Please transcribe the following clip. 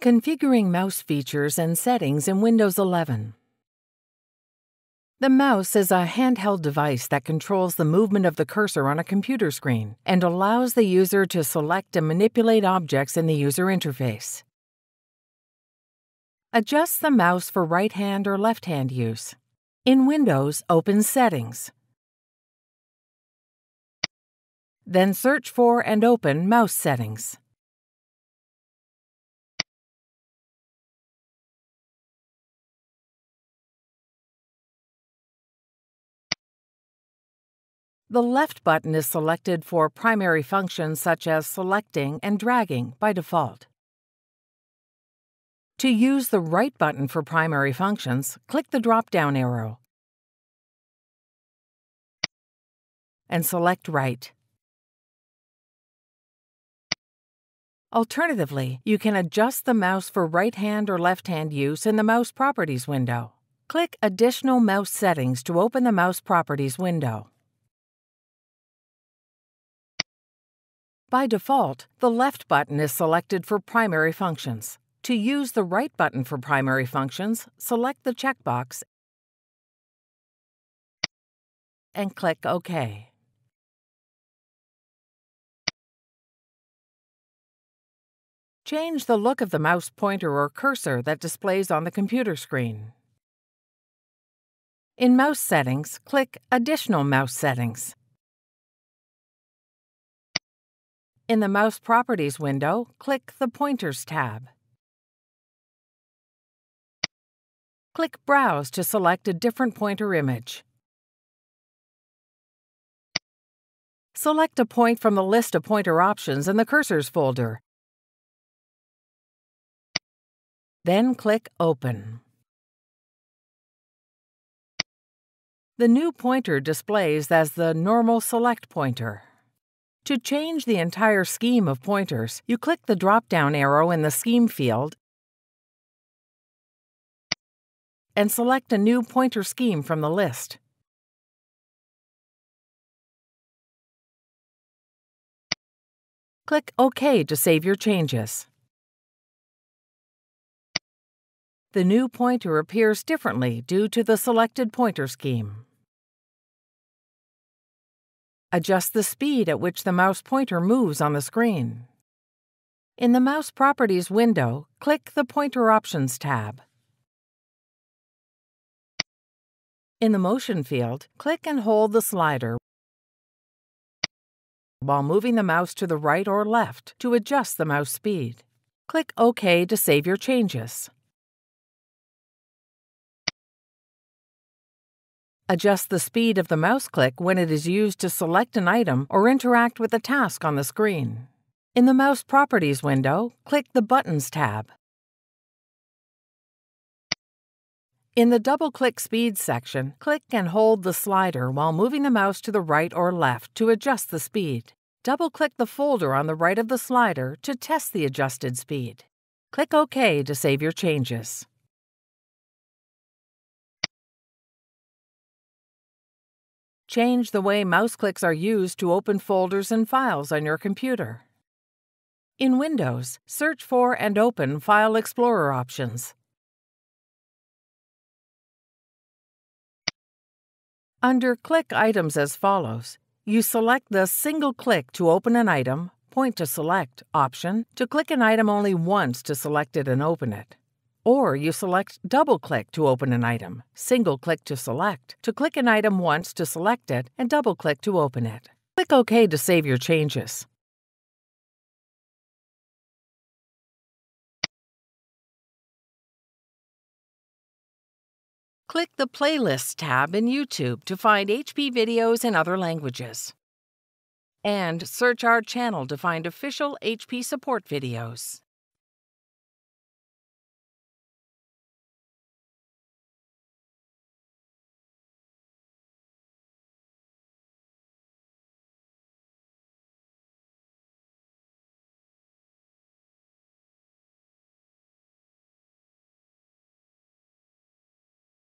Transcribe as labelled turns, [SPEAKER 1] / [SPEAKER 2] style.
[SPEAKER 1] Configuring mouse features and settings in Windows 11. The mouse is a handheld device that controls the movement of the cursor on a computer screen and allows the user to select and manipulate objects in the user interface. Adjust the mouse for right-hand or left-hand use. In Windows, open Settings. Then search for and open Mouse Settings. The left button is selected for primary functions such as selecting and dragging by default. To use the right button for primary functions, click the drop-down arrow and select Right. Alternatively, you can adjust the mouse for right-hand or left-hand use in the Mouse Properties window. Click Additional Mouse Settings to open the Mouse Properties window. By default, the left button is selected for primary functions. To use the right button for primary functions, select the checkbox and click OK. Change the look of the mouse pointer or cursor that displays on the computer screen. In Mouse Settings, click Additional Mouse Settings. In the Mouse Properties window, click the Pointers tab. Click Browse to select a different pointer image. Select a point from the list of pointer options in the Cursors folder. Then click Open. The new pointer displays as the normal select pointer. To change the entire scheme of pointers, you click the drop-down arrow in the Scheme field and select a new pointer scheme from the list. Click OK to save your changes. The new pointer appears differently due to the selected pointer scheme. Adjust the speed at which the mouse pointer moves on the screen. In the Mouse Properties window, click the Pointer Options tab. In the Motion field, click and hold the slider while moving the mouse to the right or left to adjust the mouse speed. Click OK to save your changes. Adjust the speed of the mouse click when it is used to select an item or interact with a task on the screen. In the Mouse Properties window, click the Buttons tab. In the Double-Click Speed section, click and hold the slider while moving the mouse to the right or left to adjust the speed. Double-click the folder on the right of the slider to test the adjusted speed. Click OK to save your changes. Change the way mouse clicks are used to open folders and files on your computer. In Windows, search for and open File Explorer options. Under Click Items as follows, you select the Single Click to open an item, Point to Select option to click an item only once to select it and open it. Or you select Double-Click to open an item, Single-Click to select, to click an item once to select it, and double-click to open it. Click OK to save your changes. Click the Playlists tab in YouTube to find HP videos in other languages. And search our channel to find official HP support videos.